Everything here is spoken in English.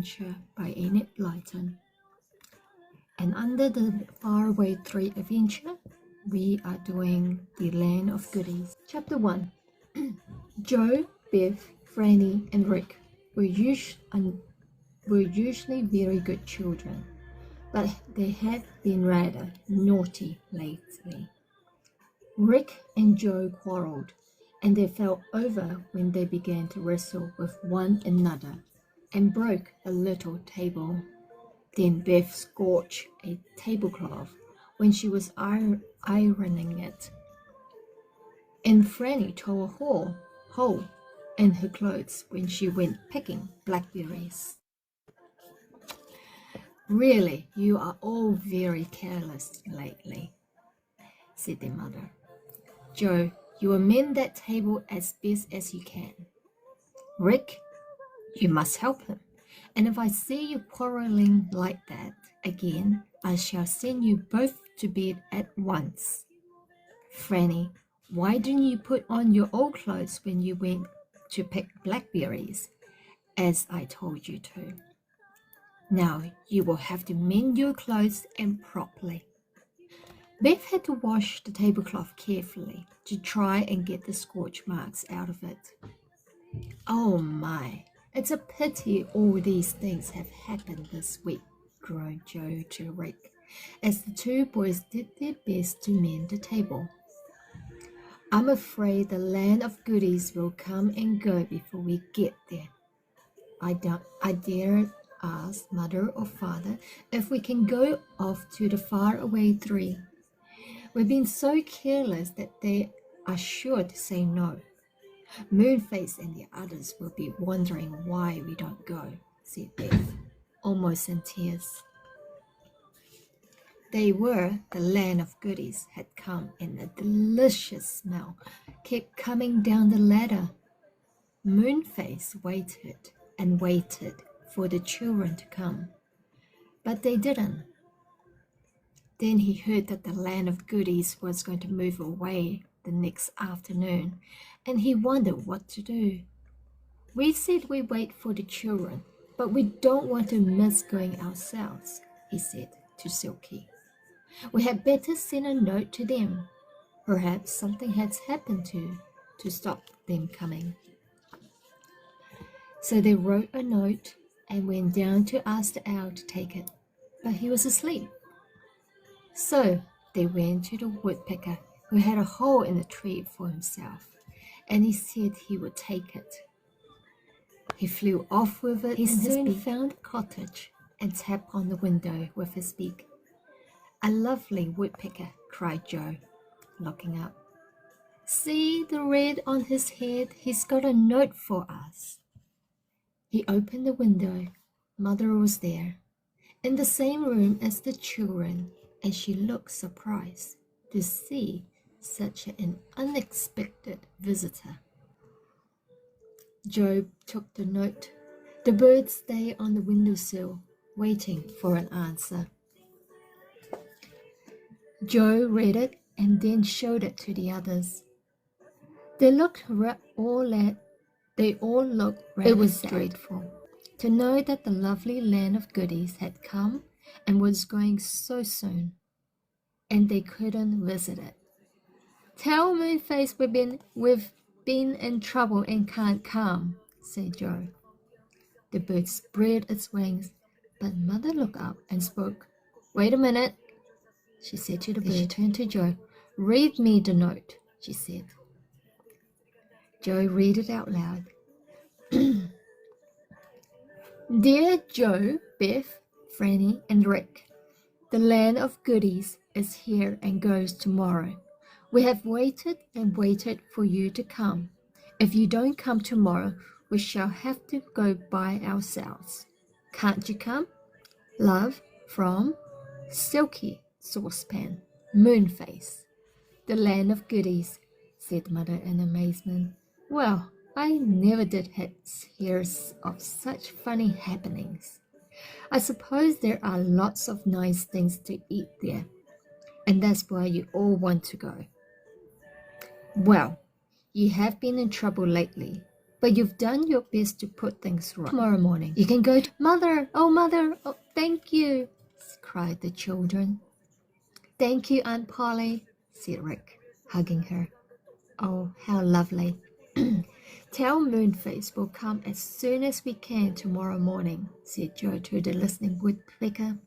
Adventure by Enid, Blyton. And under the Fareaway 3 adventure, we are doing The Land of Goodies. Chapter 1. Joe, Beth, Franny, and Rick were usually very good children, but they had been rather naughty lately. Rick and Joe quarreled, and they fell over when they began to wrestle with one another and broke a little table. Then Beth scorched a tablecloth when she was ironing it, and Franny tore a hole in her clothes when she went picking blackberries. "Really, you are all very careless lately," said their mother. "Joe, you will mend that table as best as you can. Rick, you must help him, and if I see you quarreling like that again, I shall send you both to bed at once. Franny, why didn't you put on your old clothes when you went to pick blackberries, as I told you to? Now you will have to mend your clothes and properly." Beth had to wash the tablecloth carefully to try and get the scorch marks out of it. "Oh my, it's a pity all these things have happened this week," groaned Joe to Rick, as the two boys did their best to mend the table. "I'm afraid the Land of Goodies will come and go before we get there. I dare ask Mother or Father if we can go off to the Fareaway 3. We've been so careless that they are sure to say no. Moonface and the others will be wondering why we don't go," said Beth, almost in tears. They were the Land of Goodies had come, and a delicious smell kept coming down the ladder. Moonface waited and waited for the children to come, but they didn't. Then he heard that the Land of Goodies was going to move away the next afternoon, and he wondered what to do. "We said we'd wait for the children, but we don't want to miss going ourselves," he said to Silky. "We had better send a note to them. Perhaps something has happened to stop them coming." So they wrote a note and went down to ask the owl to take it, but he was asleep. So they went to the woodpecker, who had a hole in the tree for himself, and he said he would take it. He flew off with it. He soon found a cottage and tapped on the window with his beak. "A lovely woodpecker," cried Joe, looking up. "See the red on his head? He's got a note for us." He opened the window. Mother was there, in the same room as the children, and she looked surprised to see such an unexpected visitor. Joe took the note. The bird stayed on the windowsill, waiting for an answer. Joe read it and then showed it to the others. They all looked rather sad. Dreadful to know that the lovely Land of Goodies had come and was going so soon, and they couldn't visit it. "Tell Moonface we've been in trouble and can't come," said Joe. The bird spread its wings, but Mother looked up and spoke. "Wait a minute," she said to the bird. She turned to Joe. "Read me the note," she said. Joe read it out loud. "Dear Joe, Beth, Franny, and Rick, the Land of Goodies is here and goes tomorrow. We have waited and waited for you to come. If you don't come tomorrow, we shall have to go by ourselves. Can't you come? Love from Silky Saucepan, Moonface." "The Land of Goodies," said Mother in amazement. "Well, I never did hear of such funny happenings. I suppose there are lots of nice things to eat there, and that's why you all want to go. Well, you have been in trouble lately, but you've done your best to put things right. Tomorrow morning, you can go to Mother, oh, thank you, cried the children. Thank you, Aunt Polly, said Rick, hugging her. Oh, how lovely. Tell Moonface we'll come as soon as we can tomorrow morning, said Joe to the listening woodpecker.